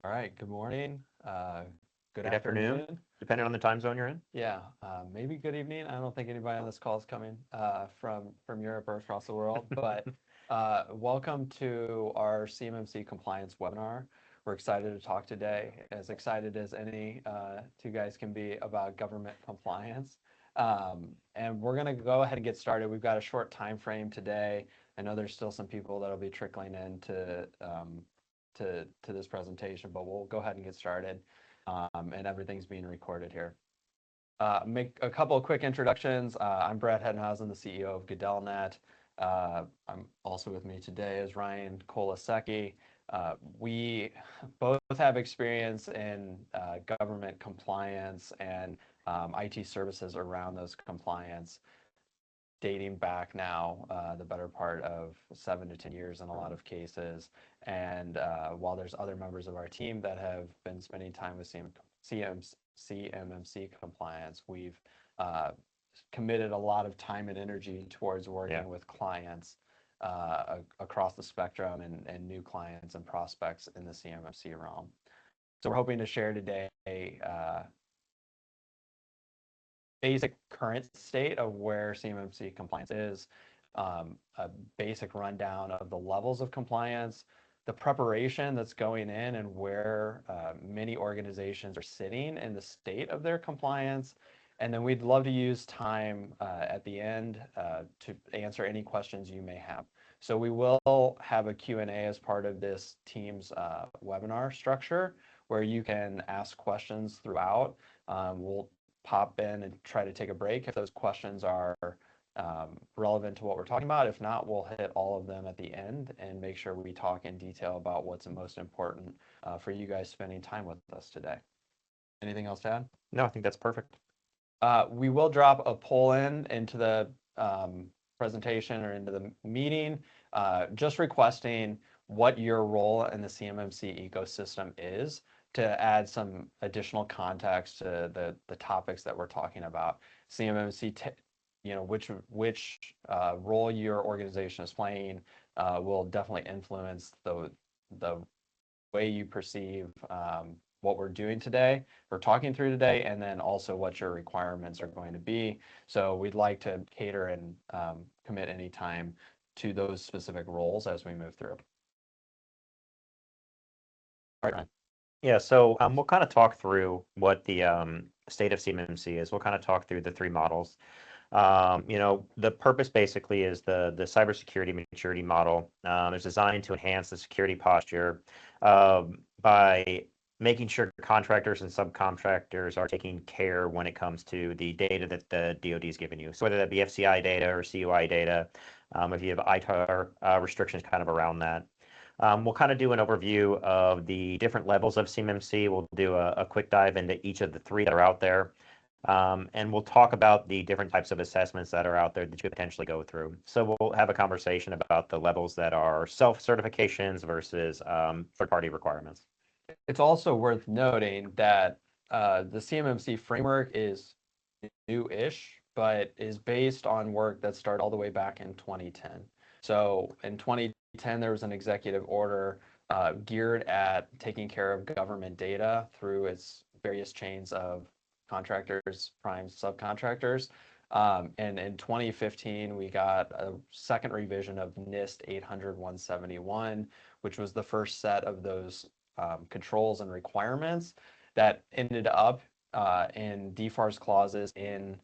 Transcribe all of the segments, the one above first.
All right, good morning, good Good afternoon, afternoon. depending on the time zone you're in. Yeah, maybe good evening. I don't think anybody on this call is coming from Europe or across the world, but welcome to our CMMC compliance webinar. We're excited to talk today, as excited as any two guys can be about government compliance. And we're going to go ahead and get started. We've got a short time frame today. I know there's still some people that'll be trickling in to this presentation, but we'll go ahead and get started. And everything's being recorded here. Make a couple of quick introductions. I'm Brad Hedenhausen, the CEO of GoodellNet. I'm also with me today is Ryan Kolasecki. We both have experience in government compliance and IT services around those compliance, dating back now the better part of 7 to 10 years in a lot of cases. And while there's other members of our team that have been spending time with CMMC compliance, we've committed a lot of time and energy towards working with clients across the spectrum and new clients and prospects in the CMMC realm. So we're hoping to share today basic current state of where CMMC compliance is, a basic rundown of the levels of compliance, the preparation that's going in and where many organizations are sitting in the state of their compliance. And then we'd love to use time at the end to answer any questions you may have. So we will have a Q&A as part of this team's webinar structure where you can ask questions throughout. We'll pop in and try to take a break if those questions are relevant to what we're talking about. If not, we'll hit all of them at the end and make sure we talk in detail about what's most important for you guys spending time with us today. Anything else to add? No, I think that's perfect. We will drop a poll into the presentation or into the meeting, just requesting what your role in the CMMC ecosystem is, to add some additional context to the topics that we're talking about. CMMC, which role your organization is playing will definitely influence the way you perceive what we're doing today, we're talking through today, and then also what your requirements are going to be. So we'd like to cater and commit any time to those specific roles as we move through. All right. Yeah, so we'll kind of talk through what the state of CMMC is. We'll kind of talk through the three models. The purpose basically is the cybersecurity maturity model. It's designed to enhance the security posture by making sure contractors and subcontractors are taking care when it comes to the data that the DoD is giving you. So whether that be FCI data or CUI data, if you have ITAR restrictions kind of around that. We'll kind of do an overview of the different levels of CMMC. We'll do a quick dive into each of the three that are out there. And we'll talk about the different types of assessments that are out there that you could potentially go through. So we'll have a conversation about the levels that are self-certifications versus third-party requirements. It's also worth noting that the CMMC framework is new-ish, but is based on work that started all the way back in 2010. So in 2010, there was an executive order geared at taking care of government data through its various chains of contractors, primes, subcontractors. And in 2015, we got a second revision of NIST 800-171, which was the first set of those controls and requirements that ended up in DFARS clauses in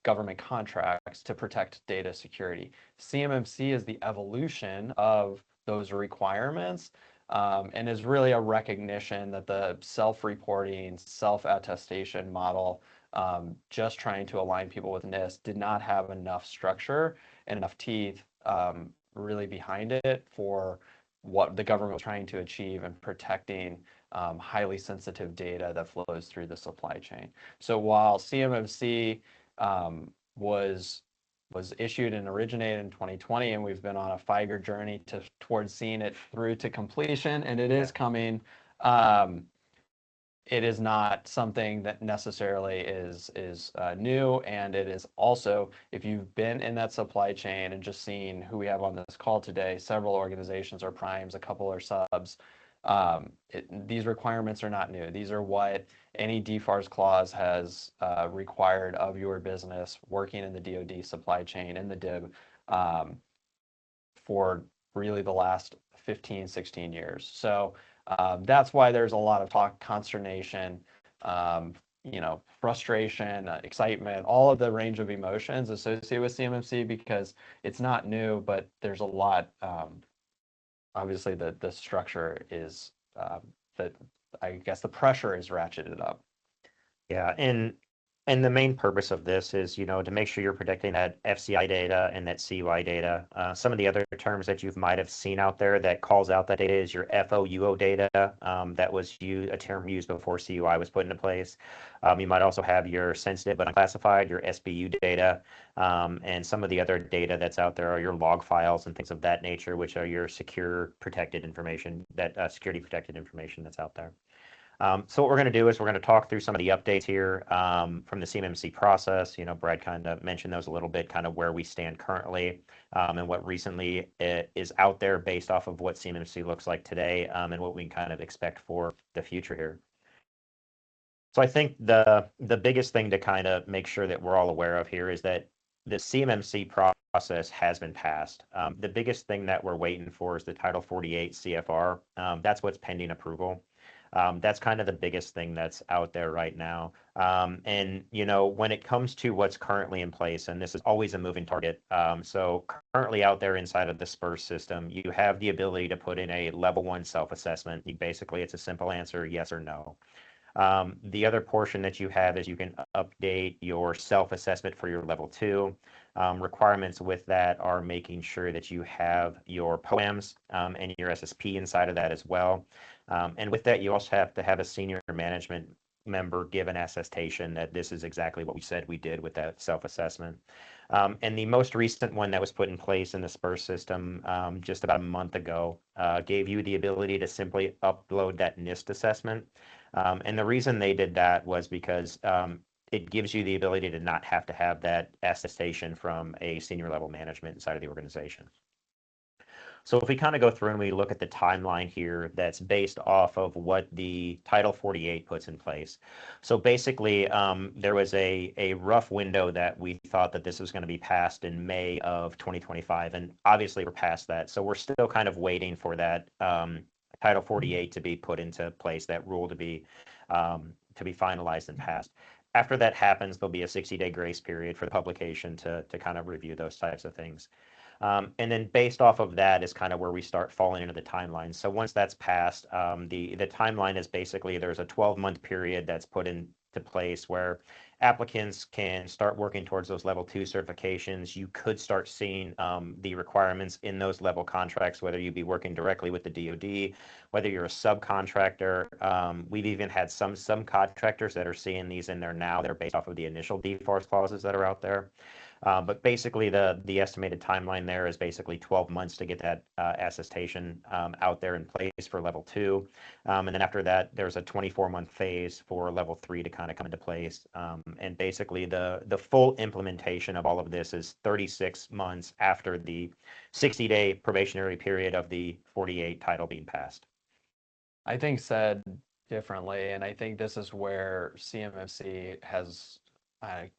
government contracts to protect data security. CMMC is the evolution of those requirements and is really a recognition that the self-reporting, self-attestation model, just trying to align people with NIST, did not have enough structure and enough teeth really behind it for what the government was trying to achieve in protecting highly sensitive data that flows through the supply chain. So while CMMC was issued and originated in 2020, and we've been on a 5-year journey towards seeing it through to completion, and it is coming. It is not something that necessarily is new, and it is also, if you've been in that supply chain and just seen who we have on this call today, several organizations are primes, a couple are subs, These requirements are not new. These are what any DFARS clause has required of your business working in the DoD supply chain in the DIB for really the last 15, 16 years. So that's why there's a lot of talk, consternation, frustration, excitement, all of the range of emotions associated with CMMC because it's not new, but there's a lot. Obviously, the structure is that I guess the pressure is ratcheted up. Yeah, and the main purpose of this is, to make sure you're protecting that FCI data and that CUI data. Some of the other terms that you might have seen out there that calls out that data is your FOUO data. That was a term used before CUI was put into place. You might also have your sensitive but unclassified, your SBU data, and some of the other data that's out there are your log files and things of that nature, which are your secure protected information, that security protected information that's out there. So what we're going to do is we're going to talk through some of the updates here from the CMMC process. Brad kind of mentioned those a little bit, kind of where we stand currently and what recently is out there based off of what CMMC looks like today and what we can kind of expect for the future here. So I think the biggest thing to kind of make sure that we're all aware of here is that the CMMC process has been passed. The biggest thing that we're waiting for is the Title 48 CFR. That's what's pending approval. That's kind of the biggest thing that's out there right now. And, when it comes to what's currently in place, and this is always a moving target. So currently out there inside of the SPURS system, you have the ability to put in a level 1 self-assessment. Basically, it's a simple answer, yes or no. The other portion that you have is you can update your self-assessment for your level 2. Requirements with that are making sure that you have your POAMs and your SSP inside of that as well. And with that, you also have to have a senior management member give an attestation that this is exactly what we said we did with that self-assessment. And the most recent one that was put in place in the SPURS system just about a month ago gave you the ability to simply upload that NIST assessment. And the reason they did that was because it gives you the ability to not have to have that attestation from a senior level management inside of the organization. So if we kind of go through and we look at the timeline here that's based off of what the Title 48 puts in place. So basically, there was a rough window that we thought that this was going to be passed in May of 2025, and obviously we're past that. So we're still kind of waiting for that Title 48 to be put into place, that rule to be finalized and passed. After that happens, there'll be a 60-day grace period for the publication to kind of review those types of things. And then based off of that is kind of where we start falling into the timeline. So once that's passed, the timeline is basically there's a 12-month period that's put into place where applicants can start working towards those level 2 certifications. You could start seeing the requirements in those level contracts, whether you be working directly with the DoD, whether you're a subcontractor. We've even had some contractors that are seeing these in there now that are based off of the initial DFARS clauses that are out there. But basically, the estimated timeline there is basically 12 months to get that attestation out there in place for level 2. And then after that, there's a 24-month phase for level 3 to kind of come into place. And basically, the full implementation of all of this is 36 months after the 60-day probationary period of the 48 title being passed. I think said differently, and I think this is where CMMC has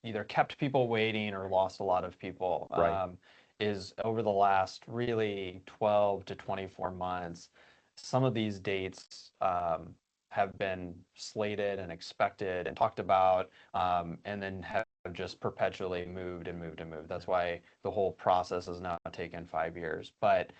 either kept people waiting or lost a lot of people. Right. Is over the last really 12 to 24 months, some of these dates have been slated and expected and talked about, and then have just perpetually moved and moved and moved. That's why the whole process has now taken 5 years. But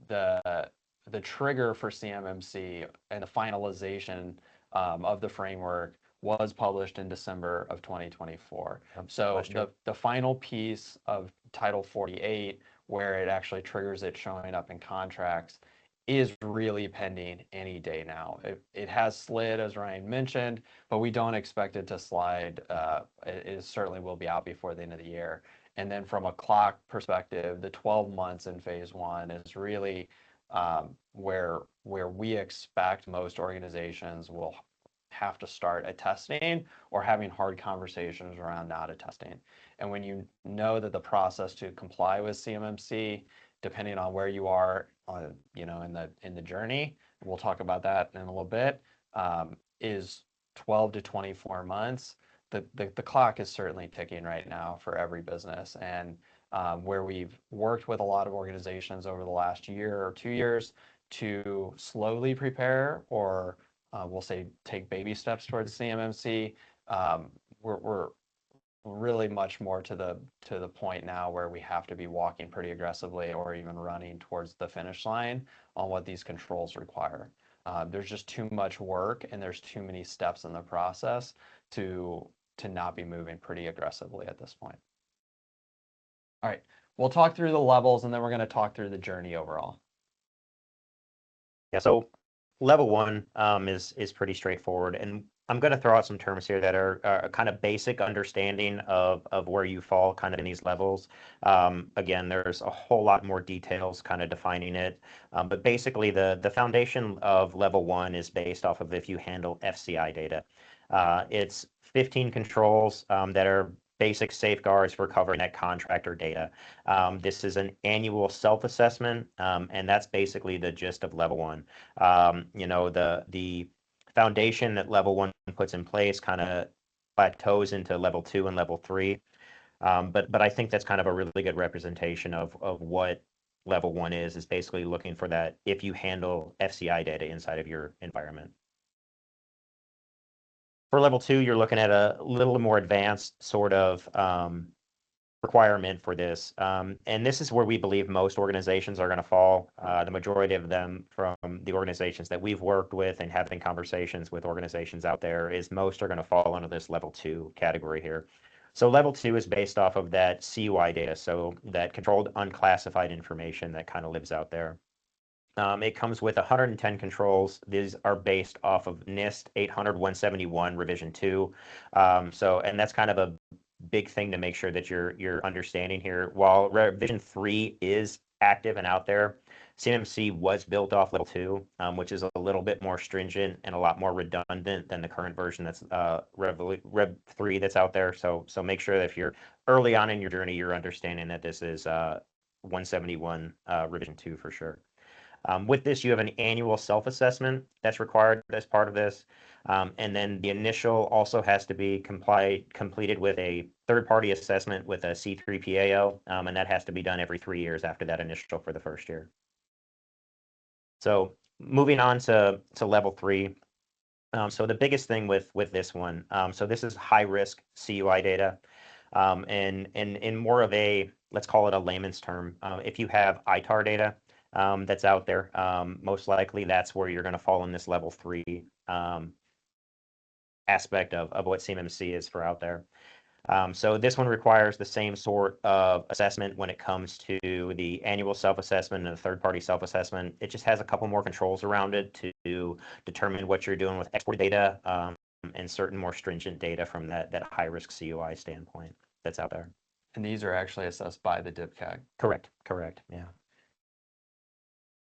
the trigger for CMMC and the finalization of the framework was published in December of 2024. So the final piece of Title 48, where it actually triggers it showing up in contracts, is really pending any day now. It has slid, as Ryan mentioned, but we don't expect it to slide. It certainly will be out before the end of the year. And then from a clock perspective, the 12 months in phase 1 is really where we expect most organizations will have to start attesting or having hard conversations around not attesting. And when you know that the process to comply with CMMC, depending on where you are, in the journey, we'll talk about that in a little bit, is 12 to 24 months. The clock is certainly ticking right now for every business. And where we've worked with a lot of organizations over the last year or 2 years to slowly prepare, or we'll say take baby steps towards CMMC, we're really much more to the point now where we have to be walking pretty aggressively or even running towards the finish line on what these controls require. There's just too much work and there's too many steps in the process to not be moving pretty aggressively at this point. All right, we'll talk through the levels and then we're going to talk through the journey overall. Yeah, so level one is pretty straightforward, and I'm going to throw out some terms here that are a kind of basic understanding of where you fall kind of in these levels. Again, there's a whole lot more details kind of defining it, but basically the foundation of level one is based off of if you handle FCI data. It's 15 controls that are basic safeguards for covering that contractor data. This is an annual self-assessment, and that's basically the gist of level one. The foundation that level one puts in place kind of plateaus into level two and level three. But I think that's kind of a really good representation of what level one is basically looking for that if you handle FCI data inside of your environment. For level two, you're looking at a little more advanced sort of requirement for this. And this is where we believe most organizations are going to fall. The majority of them from the organizations that we've worked with and having conversations with organizations out there is most are going to fall under this level two category here. So level two is based off of that CUI data, so that controlled unclassified information that kind of lives out there. It comes with 110 controls. These are based off of NIST 800-171 revision 2. And that's kind of a big thing to make sure that you're understanding here. While revision 3 is active and out there, CMMC was built off level 2, which is a little bit more stringent and a lot more redundant than the current version that's Rev 3 that's out there. So make sure that if you're early on in your journey, you're understanding that this is 171 revision 2 for sure. With this, you have an annual self-assessment that's required as part of this. And then the initial also has to be completed with a third-party assessment with a C3PAO, and that has to be done every 3 years after that initial for the first year. So moving on to level 3. So the biggest thing with this one, so this is high-risk CUI data. And in more of a, let's call it a layman's term, if you have ITAR data, that's out there. Most likely that's where you're going to fall in this level 3 aspect of what CMMC is for out there. So this one requires the same sort of assessment when it comes to the annual self-assessment and the third-party self-assessment. It just has a couple more controls around it to determine what you're doing with export data and certain more stringent data from that high-risk CUI standpoint that's out there. And these are actually assessed by the DIPCAG. Correct, yeah.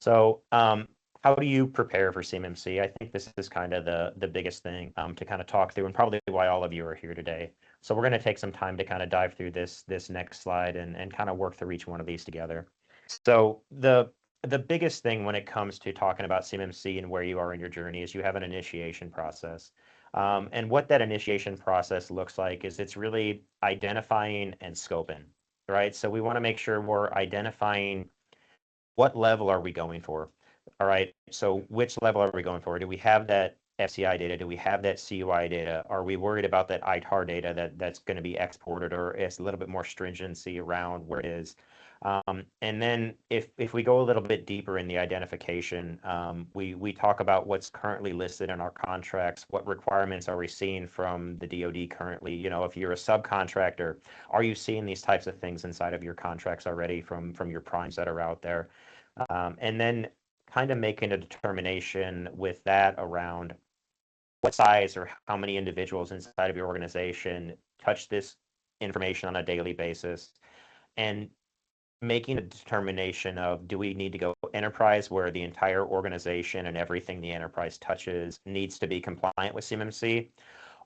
So how do you prepare for CMMC? I think this is kind of the biggest thing to kind of talk through and probably why all of you are here today. So we're going to take some time to kind of dive through this next slide and kind of work through each one of these together. So the biggest thing when it comes to talking about CMMC and where you are in your journey is you have an initiation process. And what that initiation process looks like is it's really identifying and scoping, right? So we want to make sure we're identifying what level are we going for? All right, so which level are we going for? Do we have that FCI data? Do we have that CUI data? Are we worried about that ITAR data that's going to be exported, or is a little bit more stringency around where it is? And then if we go a little bit deeper in the identification, we talk about what's currently listed in our contracts, what requirements are we seeing from the DoD currently? You know, if you're a subcontractor, are you seeing these types of things inside of your contracts already from your primes that are out there? And then kind of making a determination with that around what size or how many individuals inside of your organization touch this information on a daily basis, and making a determination of, do we need to go enterprise where the entire organization and everything the enterprise touches needs to be compliant with CMMC?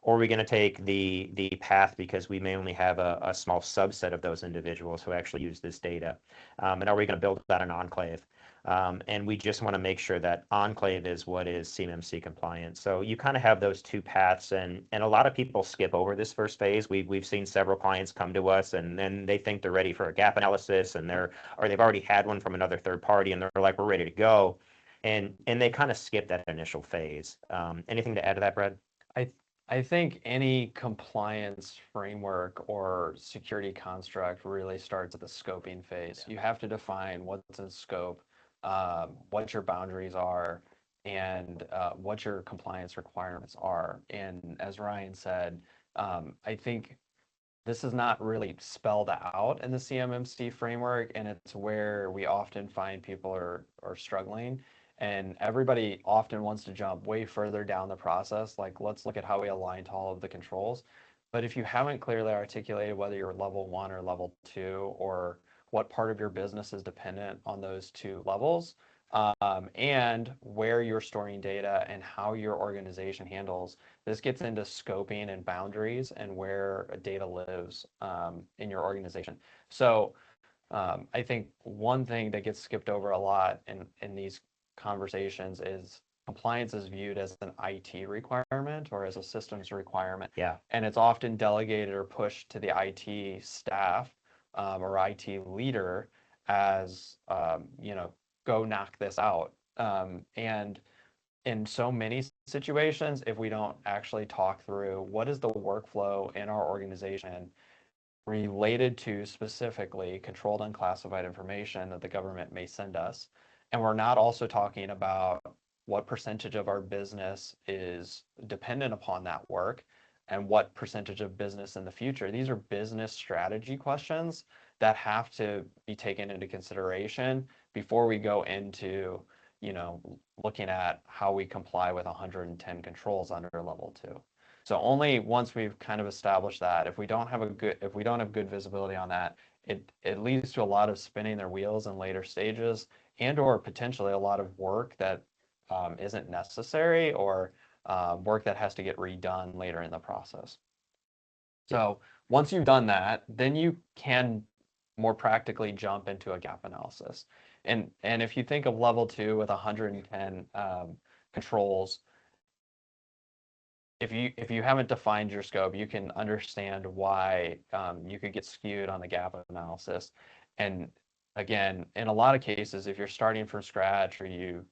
Or are we going to take the path because we may only have a small subset of those individuals who actually use this data? And are we going to build out an enclave? And we just want to make sure that Enclave is what is CMMC compliant. So you kind of have those two paths, and a lot of people skip over this first phase. We've seen several clients come to us, and then they think they're ready for a gap analysis, and they've already had one from another third party, and they're like, we're ready to go, and they kind of skip that initial phase. Anything to add to that, Brad? I I think any compliance framework or security construct really starts at the scoping phase. You have to define what's in scope, what your boundaries are, and what your compliance requirements are. And as Ryan said, I think this is not really spelled out in the CMMC framework, and it's where we often find people are struggling. And everybody often wants to jump way further down the process. Like, let's look at how we align to all of the controls. But if you haven't clearly articulated whether you're level 1 or level 2, or what part of your business is dependent on those two levels, and where you're storing data and how your organization handles, this gets into scoping and boundaries and where data lives in your organization. So I think one thing that gets skipped over a lot in these conversations is compliance is viewed as an IT requirement or as a systems requirement. Yeah. And it's often delegated or pushed to the IT staff or IT leader as, go knock this out. And in so many situations, if we don't actually talk through what is the workflow in our organization related to specifically controlled unclassified information that the government may send us. And we're not also talking about what percentage of our business is dependent upon that work and what percentage of business in the future. These are business strategy questions that have to be taken into consideration before we go into, looking at how we comply with 110 controls under level 2. So only once we've kind of established that, if we don't have good visibility on that, it leads to a lot of spinning their wheels in later stages, and or potentially a lot of work that isn't necessary, or work that has to get redone later in the process. So once you've done that, then you can more practically jump into a gap analysis. And if you think of level 2 with 110 controls, if you haven't defined your scope, you can understand why you could get skewed on the gap analysis. And again, in a lot of cases, if you're starting from scratch, or you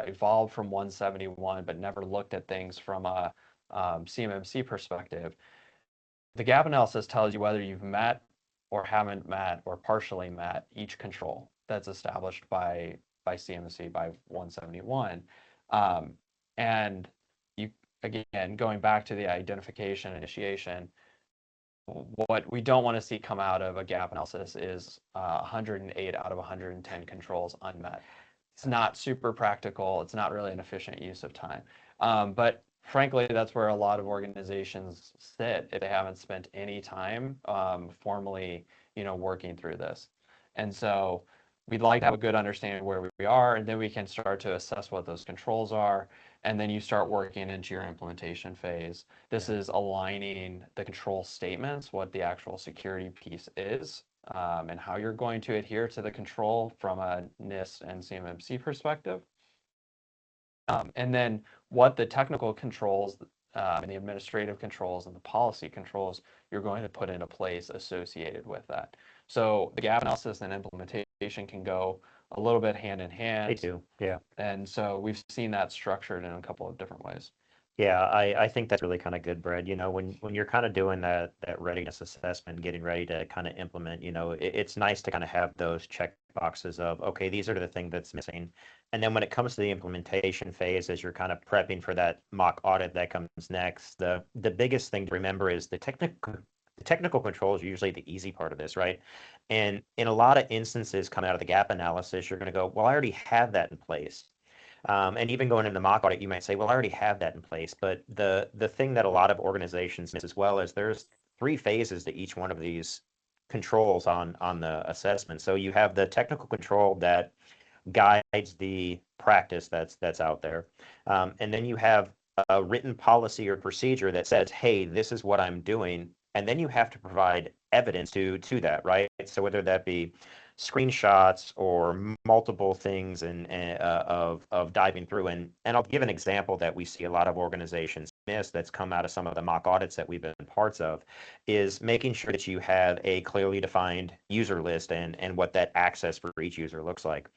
evolved from 171 but never looked at things from a CMMC perspective, the gap analysis tells you whether you've met or haven't met or partially met each control that's established by CMMC by 171. And you, again, going back to the identification initiation, what we don't want to see come out of a gap analysis is 108 out of 110 controls unmet. It's not super practical. It's not really an efficient use of time. But frankly, that's where a lot of organizations sit if they haven't spent any time formally, working through this. And so we'd like to have a good understanding of where we are, and then we can start to assess what those controls are, and then you start working into your implementation phase. This is aligning the control statements, what the actual security piece is, and how you're going to adhere to the control from a NIST and CMMC perspective. And then what the technical controls and the administrative controls and the policy controls you're going to put into place associated with that. So the gap analysis and implementation can go a little bit hand in hand. They do, yeah. And so we've seen that structured in a couple of different ways. Yeah, I think that's really kind of good, Brad. When you're kind of doing that readiness assessment, getting ready to kind of implement, it's nice to kind of have those check boxes of, okay, these are the things that's missing. And then when it comes to the implementation phase, as you're kind of prepping for that mock audit that comes next, the biggest thing to remember is the technical controls are usually the easy part of this, right? And in a lot of instances coming out of the gap analysis, you're going to go, well, I already have that in place. And even going into the mock audit, you might say, well, I already have that in place. But the thing that a lot of organizations miss as well is there's 3 phases to each one of these controls on the assessment. So you have the technical control that guides the practice that's out there. And then you have a written policy or procedure that says, hey, this is what I'm doing. And then you have to provide evidence to that, right? So whether that be screenshots or multiple things of diving through. And I'll give an example that we see a lot of organizations miss that's come out of some of the mock audits that we've been parts of, is making sure that you have a clearly defined user list and what that access for each user looks like.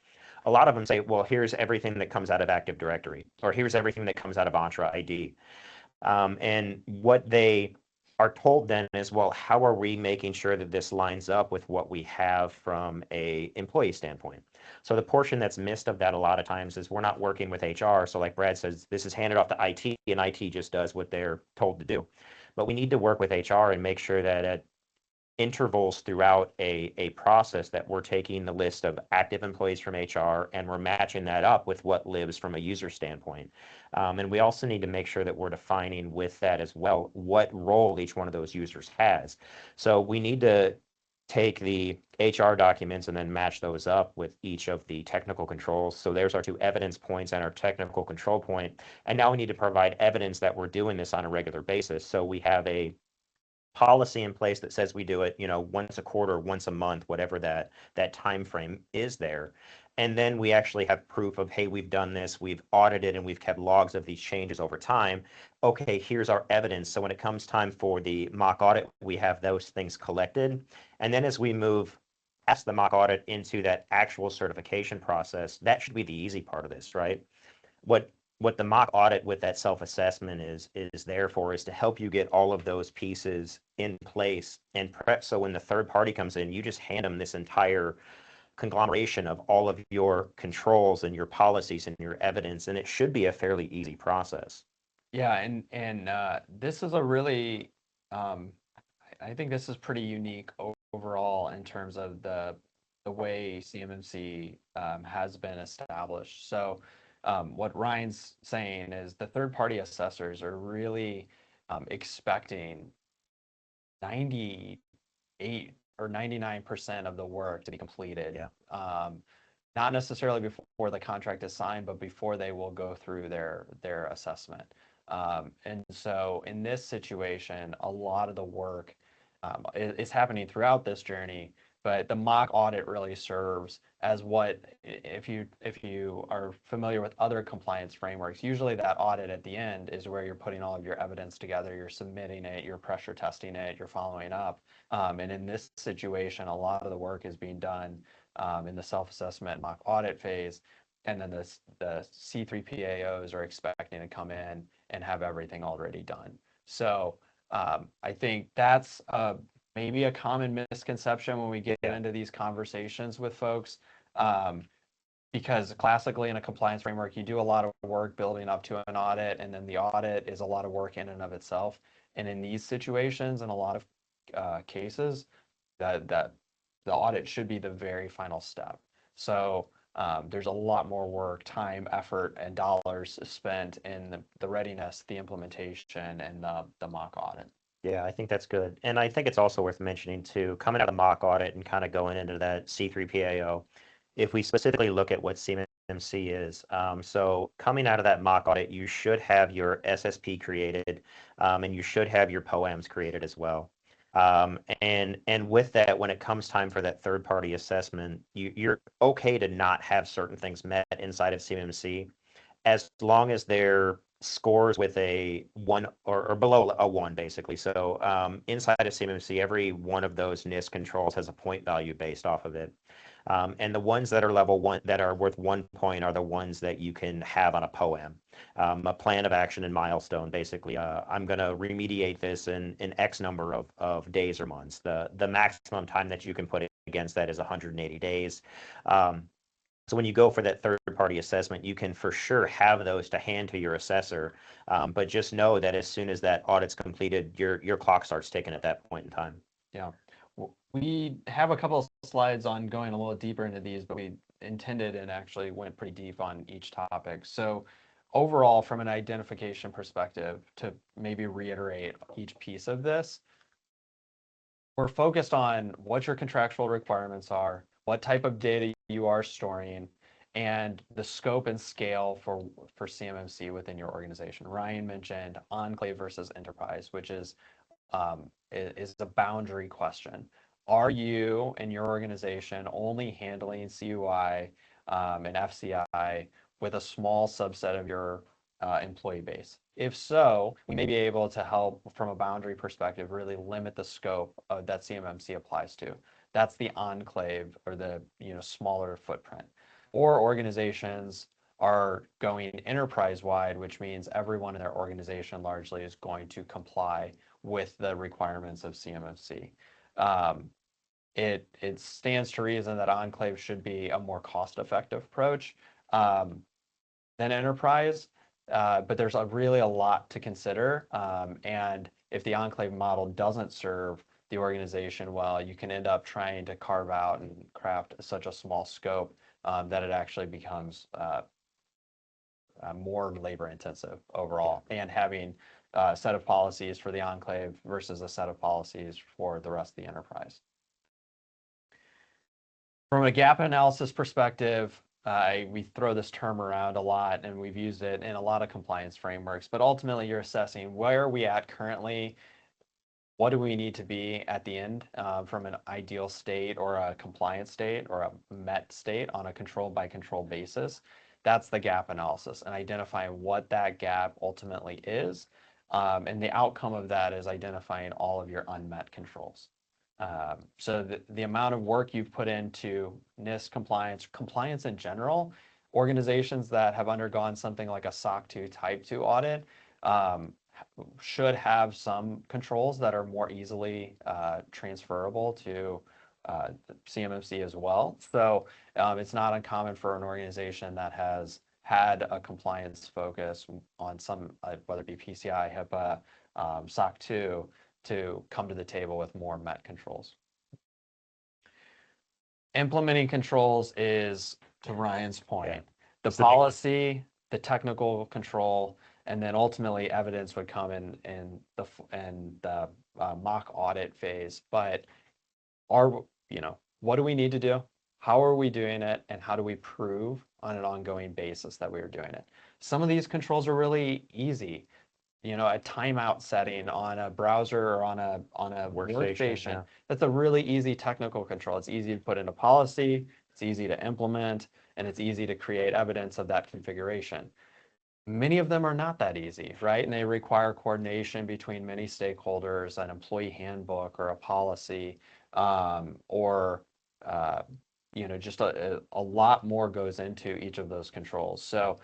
A lot of them say, well, here's everything that comes out of Active Directory, or here's everything that comes out of Entra ID. And what they are told then is, well, how are we making sure that this lines up with what we have from a employee standpoint? So the portion that's missed of that a lot of times is we're not working with HR. So like Brad says, this is handed off to IT and IT just does what they're told to do. But we need to work with HR and make sure that at intervals throughout a process that we're taking the list of active employees from HR and we're matching that up with what lives from a user standpoint. And we also need to make sure that we're defining with that as well what role each one of those users has. So we need to take the HR documents and then match those up with each of the technical controls. So there's our two evidence points and our technical control point. And now we need to provide evidence that we're doing this on a regular basis. So we have a policy in place that says we do it, once a quarter, once a month, whatever that time frame is there. And then we actually have proof of, hey, we've done this, we've audited and we've kept logs of these changes over time. Okay, here's our evidence. So when it comes time for the mock audit, we have those things collected. And then as we move past the mock audit into that actual certification process, that should be the easy part of this, right? What the mock audit with that self-assessment is there for is to help you get all of those pieces in place and prep. So when the third party comes in, you just hand them this entire conglomeration of all of your controls and your policies and your evidence, and it should be a fairly easy process. Yeah, and this is a really, um, I think this is pretty unique overall in terms of the way CMMC has been established. So, what Ryan's saying is the third-party assessors are really expecting 98 or 99% of the work to be completed. Yeah. Not necessarily before the contract is signed, but before they will go through their assessment. And so in this situation, a lot of the work is happening throughout this journey, but the mock audit really serves as what, if you are familiar with other compliance frameworks, usually that audit at the end is where you're putting all of your evidence together, you're submitting it, you're pressure testing it, you're following up. And in this situation, a lot of the work is being done in the self-assessment mock audit phase, and then the C3PAOs are expecting to come in and have everything already done. So I think that's maybe a common misconception when we get into these conversations with folks. Because classically in a compliance framework, you do a lot of work building up to an audit, and then the audit is a lot of work in and of itself. And in these situations, in a lot of cases, that the audit should be the very final step. So there's a lot more work, time, effort, and dollars spent in the readiness, the implementation, and the mock audit. Yeah, I think that's good. And I think it's also worth mentioning too, coming out of mock audit and kind of going into that C3PAO, if we specifically look at what CMMC is, so coming out of that mock audit, you should have your SSP created, and you should have your POAMs created as well. And with that, when it comes time for that third party assessment, you're okay to not have certain things met inside of CMMC as long as they're scores with a 1 or below a 1, basically. So inside of CMMC, every one of those NIST controls has a point value based off of it. And the ones that are level 1, that are worth 1 point, are the ones that you can have on a POAM, a plan of action and milestone. Basically, I'm going to remediate this in X number of days or months. The maximum time that you can put against that is 180 days. So when you go for that third-party assessment, you can for sure have those to hand to your assessor, but just know that as soon as that audit's completed, your clock starts ticking at that point in time. Yeah. We have a couple of slides on going a little deeper into these, but we intended and actually went pretty deep on each topic. So overall, from an identification perspective, to maybe reiterate each piece of this, we're focused on what your contractual requirements are, what type of data you are storing, and the scope and scale for CMMC within your organization. Ryan mentioned enclave versus enterprise, which is a boundary question. are you and your organization only handling CUI and FCI with a small subset of your employee base? If so, we may be able to help from a boundary perspective really limit the scope that CMMC applies to. That's the enclave or the smaller footprint. Or organizations are going enterprise-wide, which means everyone in their organization largely is going to comply with the requirements of CMMC. It stands to reason that enclave should be a more cost-effective approach than enterprise, but there's really a lot to consider. And if the enclave model doesn't serve the organization well, you can end up trying to carve out and craft such a small scope that it actually becomes more labor intensive overall, and having a set of policies for the enclave versus a set of policies for the rest of the enterprise. From a gap analysis perspective, we throw this term around a lot and we've used it in a lot of compliance frameworks, but ultimately you're assessing where are we at currently, what do we need to be at the end from an ideal state or a compliance state or a met state on a control by control basis. That's the gap analysis, and identifying what that gap ultimately is. And the outcome of that is identifying all of your unmet controls. So the amount of work you've put into NIST compliance in general, organizations that have undergone something like a SOC 2 Type 2 audit should have some controls that are more easily transferable to CMMC as well. So it's not uncommon for an organization that has had a compliance focus on some, whether it be PCI, HIPAA, SOC 2, to come to the table with more MET controls. Implementing controls is, to Ryan's point, the policy, the technical control, and then ultimately evidence would come in the mock audit phase. But what do we need to do? How are we doing it? And how do we prove on an ongoing basis that we are doing it? Some of these controls are really easy. A timeout setting on a browser or on a workstation. Yeah. That's a really easy technical control. It's easy to put into policy, it's easy to implement, and it's easy to create evidence of that configuration. Many of them are not that easy, right? And they require coordination between many stakeholders, an employee handbook or a policy, or just a lot more goes into each of those controls. So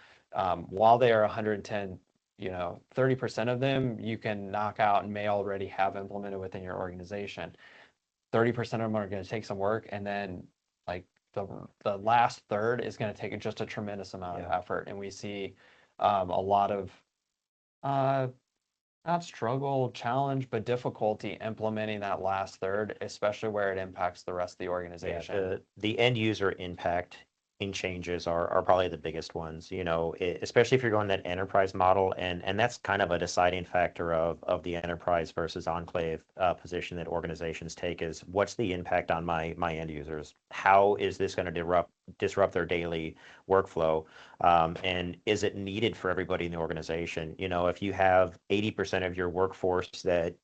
while they are 110, 30% of them you can knock out and may already have implemented within your organization. 30% of them are going to take some work, and then like the last third is going to take just a tremendous amount of effort. And we see a lot of not struggle, challenge, but difficulty implementing that last third, especially where it impacts the rest of the organization. Yeah, the end user impact in changes are probably the biggest ones, especially if you're going that enterprise model, and that's kind of a deciding factor of the enterprise versus enclave position that organizations take, is what's the impact on my end users? How is this going to disrupt their daily workflow? And is it needed for everybody in the organization? If you have 80% of your workforce that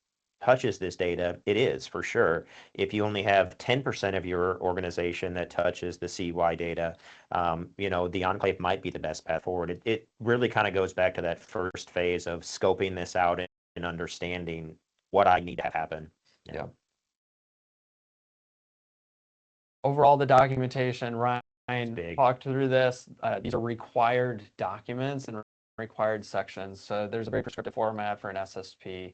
touches this data, it is for sure. If you only have 10% of your organization that touches the CY data, the enclave might be the best path forward. It really kind of goes back to that first phase of scoping this out and understanding what I need to have happen. Yeah. Overall, the documentation, Ryan talked through this. These are required documents and required sections. So there's a very prescriptive format for an SSP.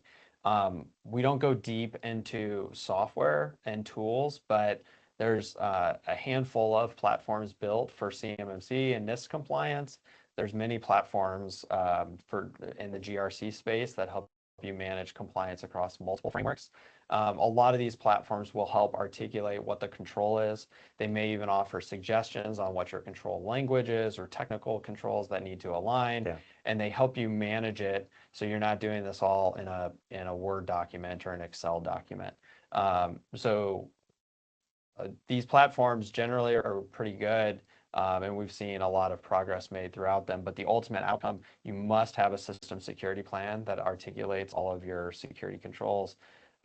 We don't go deep into software and tools, but there's a handful of platforms built for CMMC and NIST compliance. There's many platforms in the GRC space that help you manage compliance across multiple frameworks. A lot of these platforms will help articulate what the control is. They may even offer suggestions on what your control language is or technical controls that need to align, and they help you manage it so you're not doing this all in a Word document or an Excel document. These platforms generally are pretty good, and we've seen a lot of progress made throughout them. But the ultimate outcome, you must have a system security plan that articulates all of your security controls.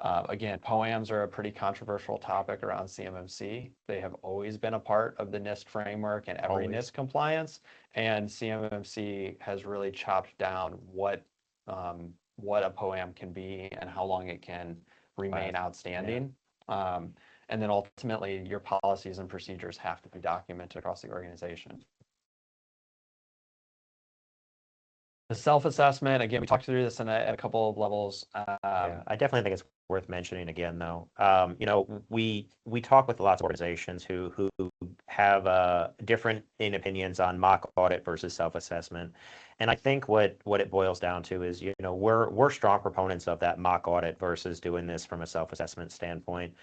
Again, POAMs are a pretty controversial topic around CMMC. They have always been a part of the NIST framework and every Always. NIST compliance, and CMMC has really chopped down what a POAM can be and how long it can remain outstanding. And then ultimately, your policies and procedures have to be documented across the organization. The self-assessment, again, we talked through this at a couple of levels. Yeah, I definitely think it's worth mentioning again, though. You know, we talk with lots of organizations who have different opinions on mock audit versus self-assessment, and I think what it boils down to is, you know, we're strong proponents of that mock audit versus doing this from a self-assessment standpoint,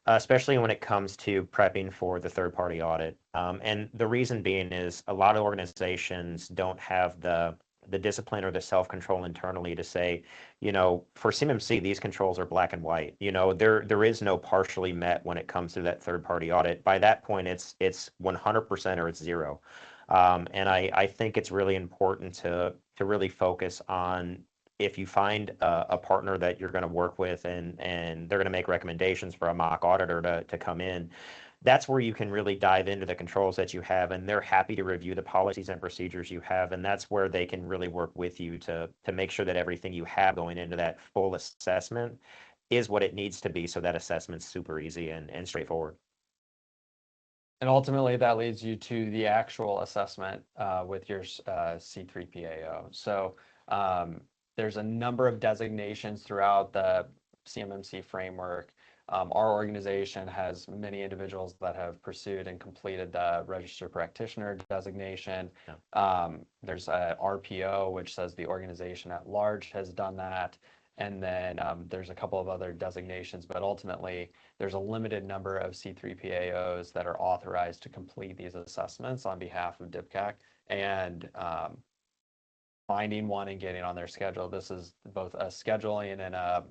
especially when it comes to prepping for the third-party audit. And the reason being is a lot of organizations don't have the discipline or the self-control internally to say, you know, for CMMC, these controls are black and white. You know, there is no partially met when it comes to that third-party audit. By that point, it's 100% or it's zero. And I think it's really important to really focus on, if you find a partner that you're going to work with and they're going to make recommendations for a mock auditor to come in, that's where you can really dive into the controls that you have, and they're happy to review the policies and procedures you have, and that's where they can really work with you to make sure that everything you have going into that full assessment is what it needs to be, so that assessment's super easy and straightforward. And ultimately, that leads you to the actual assessment with your C3PAO. So there's a number of designations throughout the CMMC framework. Our organization has many individuals that have pursued and completed the registered practitioner designation. There's a RPO, which says the organization at large has done that. And then there's a couple of other designations, but ultimately there's a limited number of C3PAOs that are authorized to complete these assessments on behalf of DIPCAC. And finding one and getting on their schedule, this is both a scheduling and a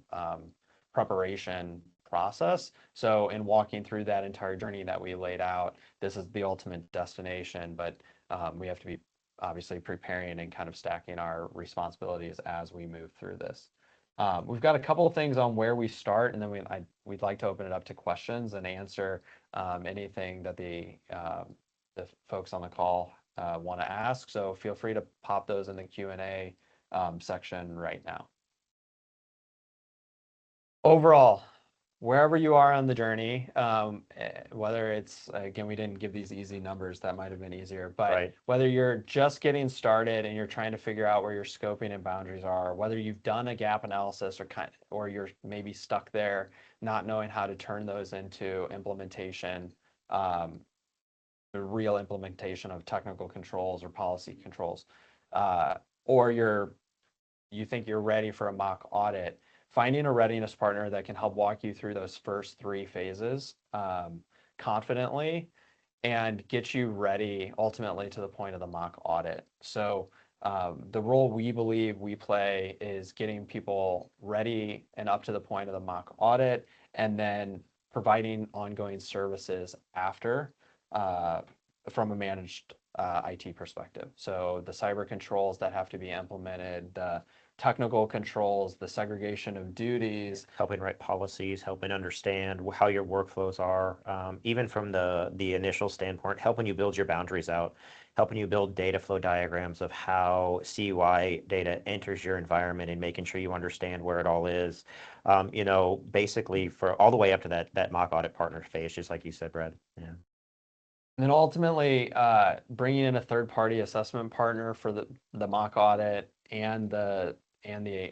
preparation process. So in walking through that entire journey that we laid out, this is the ultimate destination, but we have to be obviously preparing and kind of stacking our responsibilities as we move through this. We've got a couple of things on where we start, and then we'd like to open it up to questions and answer anything that the folks on the call want to ask. So feel free to pop those in the Q&A section right now. Overall, wherever you are on the journey, whether it's, again, we didn't give these easy numbers, that might have been easier, but whether you're just getting started and you're trying to figure out where your scoping and boundaries are, whether you've done a gap analysis or you're maybe stuck there, not knowing how to turn those into implementation, the real implementation of technical controls or policy controls, or you think you're ready for a mock audit, finding a readiness partner that can help walk you through those first 3 phases confidently and get you ready ultimately to the point of the mock audit. So the role we believe we play is getting people ready and up to the point of the mock audit, and then providing ongoing services after from a managed IT perspective. So the cyber controls that have to be implemented, the technical controls, the segregation of duties, helping write policies, helping understand how your workflows are, even from the initial standpoint, helping you build your boundaries out, helping you build data flow diagrams of how CUI data enters your environment and making sure you understand where it all is, you know, basically for all the way up to that mock audit partner phase, just like you said, Brad. Yeah. And then ultimately bringing in a third-party assessment partner for the mock audit and the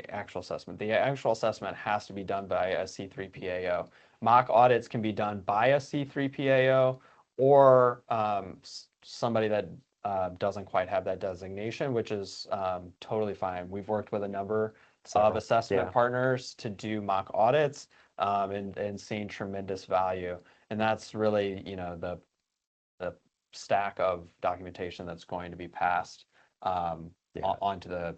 actual assessment. The actual assessment has to be done by a C3PAO. Mock audits can be done by a C3PAO or somebody that doesn't quite have that designation, which is totally fine. We've worked with a number of assessment partners to do mock audits and seen tremendous value. And that's really, you know, the stack of documentation that's going to be passed onto the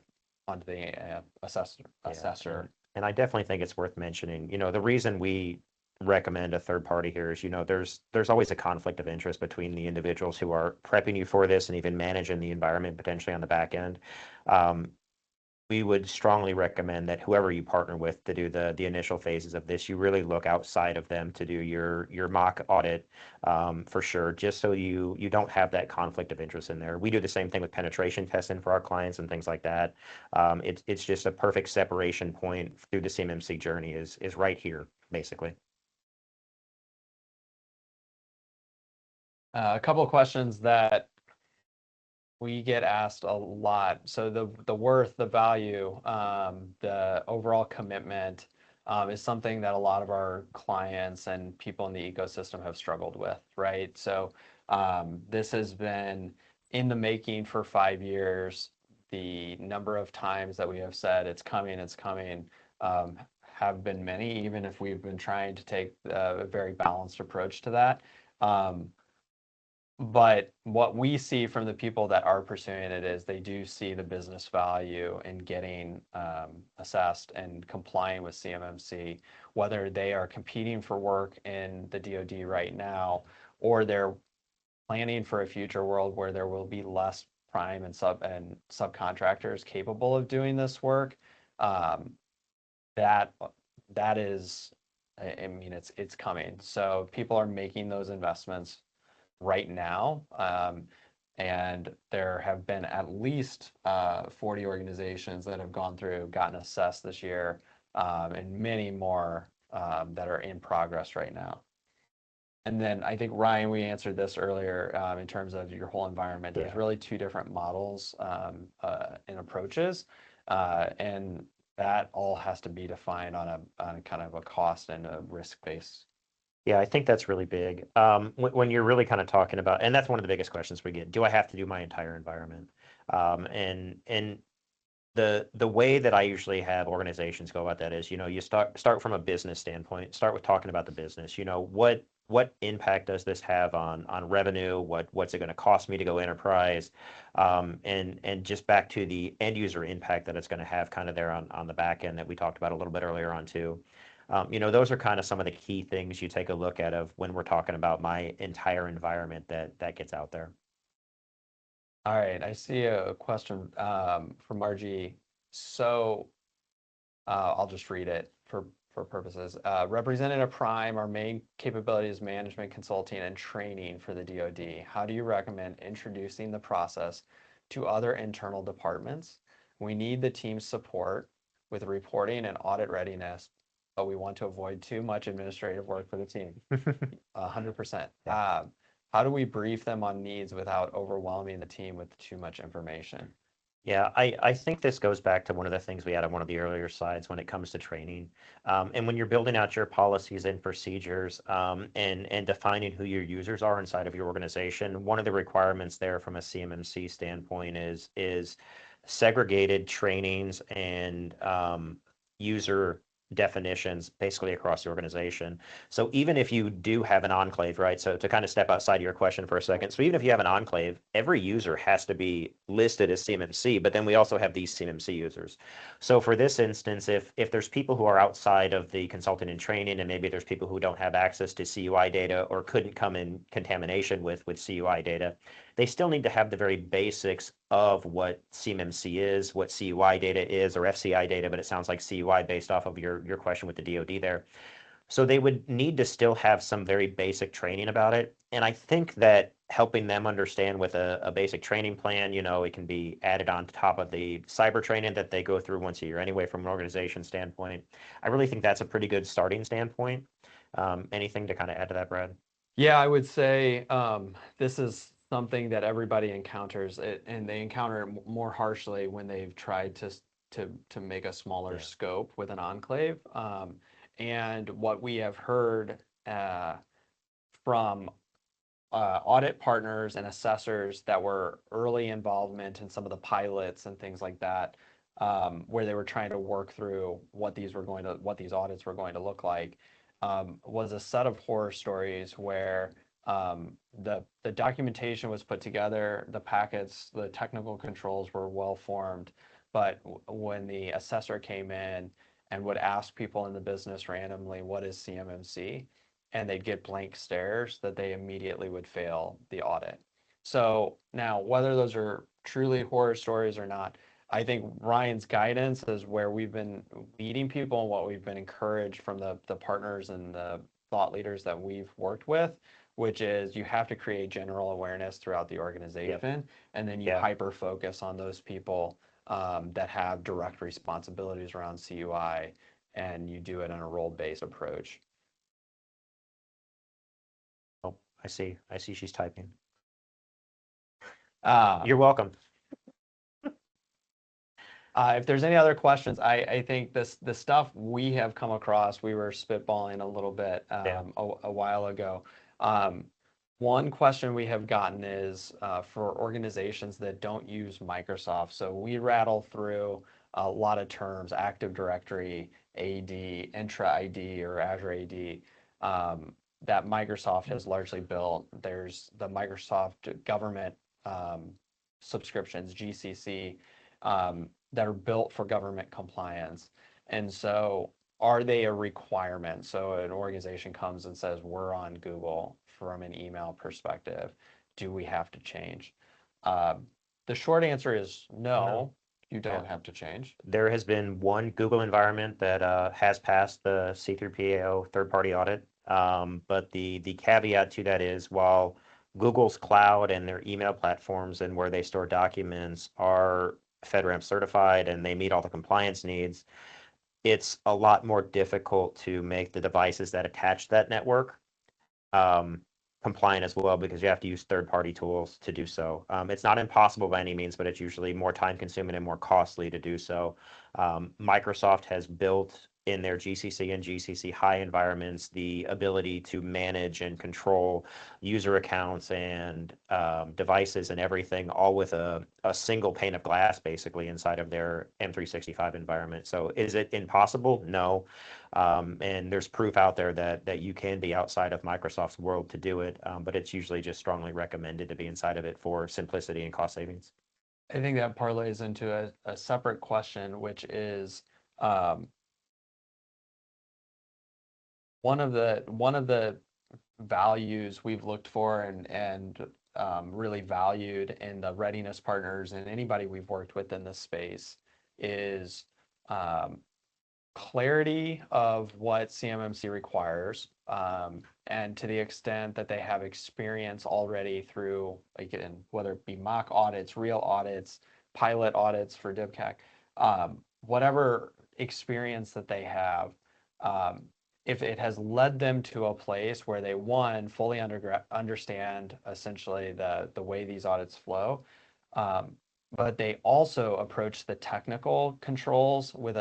assessor. And I definitely think it's worth mentioning, you know, the reason we recommend a third party here is, you know, there's always a conflict of interest between the individuals who are prepping you for this and even managing the environment potentially on the back end. we would strongly recommend that whoever you partner with to do the initial phases of this, you really look outside of them to do your mock audit for sure, just so you don't have that conflict of interest in there. We do the same thing with penetration testing for our clients and things like that. It's just a perfect separation point through the CMMC journey is right here, basically. A couple of questions that we get asked a lot. So the worth, the value, the overall commitment is something that a lot of our clients and people in the ecosystem have struggled with, right? So this has been in the making for 5 years. The number of times that we have said it's coming, have been many, even if we've been trying to take a very balanced approach to that. But what we see from the people that are pursuing it is they do see the business value in getting assessed and complying with CMMC, whether they are competing for work in the DoD right now, or they're planning for a future world where there will be less prime and subcontractors capable of doing this work. That that is, I mean, it's coming. So people are making those investments right now. And there have been at least 40 organizations that have gone through, gotten assessed this year, and many more that are in progress right now. And then I think, Ryan, we answered this earlier in terms of your whole environment. There's really two different models and approaches. And that all has to be defined on a kind of a cost and a risk base. Yeah, I think that's really big. When you're really kind of talking about, and that's one of the biggest questions we get, do I have to do my entire environment? And the way that I usually have organizations go about that is, you start from a business standpoint, start with talking about the business. What impact does this have on revenue? What's it going to cost me to go enterprise? And just back to the end user impact that it's going to have kind of there on the back end that we talked about a little bit earlier on too. Those are kind of some of the key things you take a look at of when we're talking about my entire environment that gets out there. All right, I see a question from Margie. So I'll just read it for purposes. Representative Prime, our main capability is management, consulting, and training for the DoD. How do you recommend introducing the process to other internal departments? We need the team's support with reporting and audit readiness, but we want to avoid too much administrative work for the team. 100%. Yeah. How do we brief them on needs without overwhelming the team with too much information? Yeah, I think this goes back to one of the things we had on one of the earlier slides when it comes to training. And when you're building out your policies and procedures and defining who your users are inside of your organization, one of the requirements there from a CMMC standpoint is segregated trainings and user definitions basically across the organization. So even if you do have an enclave, right? So to kind of step outside of your question for a second. So even if you have an enclave, every user has to be listed as CMMC, but then we also have these CMMC users. So for this instance, if there's people who are outside of the consulting and training, and maybe there's people who don't have access to CUI data or couldn't come in contamination with CUI data, they still need to have the very basics of what CMMC is, what CUI data is, or FCI data, but it sounds like CUI based off of your question with the DoD there. So they would need to still have some very basic training about it. And I think that helping them understand with a basic training plan, it can be added on top of the cyber training that they go through once a year anyway from an organization standpoint. I really think that's a pretty good starting standpoint. Anything to kind of add to that, Brad? Yeah, I would say this is something that everybody encounters, and they encounter it more harshly when they've tried to make a smaller scope with an enclave. And what we have heard from audit partners and assessors that were early involvement in some of the pilots and things like that, where they were trying to work through what these audits were going to look like, was a set of horror stories where the documentation was put together, the packets, the technical controls were well formed, but when the assessor came in and would ask people in the business randomly, what is CMMC? And they'd get blank stares, that they immediately would fail the audit. So now, whether those are truly horror stories or not, I think Ryan's guidance is where we've been leading people and what we've been encouraged from the partners and the thought leaders that we've worked with, which is you have to create general awareness throughout the organization, and then you Yeah. hyper focus on those people that have direct responsibilities around CUI, and you do it in a role-based approach. Oh, I see. I see she's typing. Uh, You're welcome. If there's any other questions, I think the stuff we have come across, we were spitballing a little bit Yeah. a while ago. One question we have gotten is for organizations that don't use Microsoft. So we rattle through a lot of terms: Active Directory, AD, Entra ID, or Azure AD, that Microsoft has largely built. There's the Microsoft government subscriptions, GCC. That are built for government compliance. And so are they a requirement? So an organization comes and says, we're on Google from an email perspective. Do we have to change? The short answer is no, you don't Yeah. have to change. There has been one Google environment that has passed the C3PAO third-party audit. But the caveat to that is while Google's cloud and their email platforms and where they store documents are FedRAMP certified and they meet all the compliance needs, it's a lot more difficult to make the devices that attach that network um, compliant as well because you have to use third-party tools to do so. It's not impossible by any means, but it's usually more time-consuming and more costly to do so. Microsoft has built in their GCC and GCC high environments the ability to manage and control user accounts and devices and everything, all with a single pane of glass, basically, inside of their M365 environment. So is it impossible? No. And there's proof out there that you can be outside of Microsoft's world to do it, but it's usually just strongly recommended to be inside of it for simplicity and cost savings. I think that parlays into a separate question, which is um, one of the values we've looked for and really valued in the readiness partners and anybody we've worked with in this space is um, clarity of what CMMC requires, and to the extent that they have experience already through, again, whether it be mock audits, real audits, pilot audits for DibCAC, whatever experience that they have, um, if it has led them to a place where they, one, fully understand essentially the way these audits flow, but they also approach the technical controls with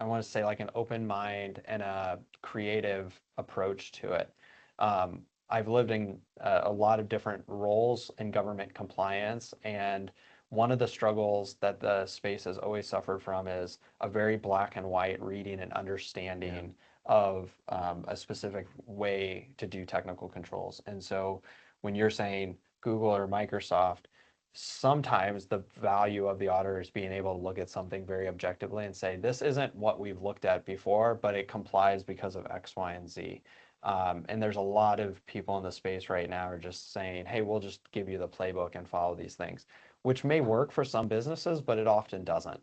I want to say like an open mind and a creative approach to it. I've lived in a lot of different roles in government compliance, and one of the struggles that the space has always suffered from is a very black and white reading and understanding of a specific way to do technical controls. And so when you're saying Google or Microsoft, sometimes the value of the auditor is being able to look at something very objectively and say, this isn't what we've looked at before, but it complies because of X, Y, and Z. And there's a lot of people in the space right now are just saying, hey, we'll just give you the playbook and follow these things, which may work for some businesses, but it often doesn't.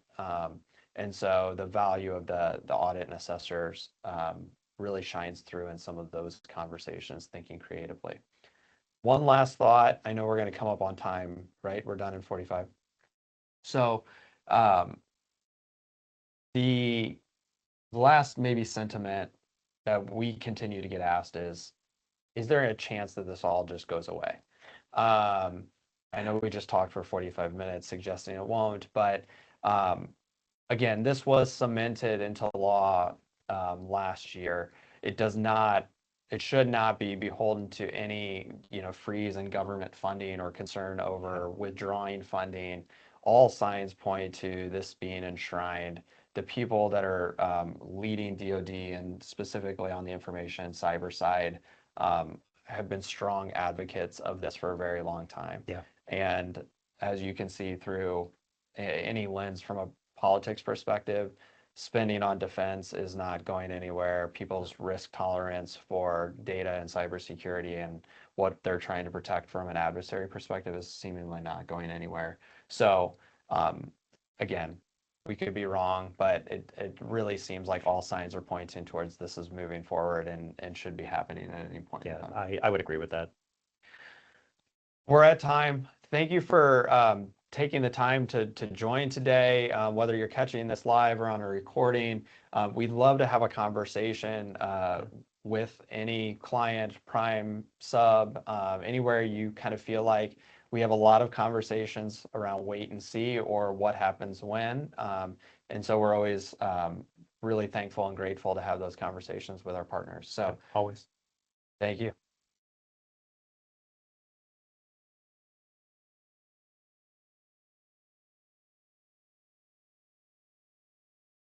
And so the value of the audit and assessors really shines through in some of those conversations, thinking creatively. One last thought. I know we're going to come up on time, right? We're done in 45. So um, the last maybe sentiment that we continue to get asked is there a chance that this all just goes away? I know we just talked for 45 minutes suggesting it won't, but again, this was cemented into law last year. It does not, it should not be beholden to any, freeze in government funding or concern over withdrawing funding. All signs point to this being enshrined. The people that are leading DoD and specifically on the information cyber side have been strong advocates of this for a very long time. Yeah. And as you can see through any lens from a politics perspective, spending on defense is not going anywhere. People's risk tolerance for data and cybersecurity and what they're trying to protect from an adversary perspective is seemingly not going anywhere. So again, we could be wrong, but it really seems like all signs are pointing towards this is moving forward and should be happening at any point in Yeah, time. I would agree with that. We're at time. Thank you for taking the time to join today, whether you're catching this live or on a recording. We'd love to have a conversation with any client, prime, sub, anywhere you kind of feel like we have a lot of conversations around wait and see or what happens when. And so we're always really thankful and grateful to have those conversations with our partners. So Always. thank you.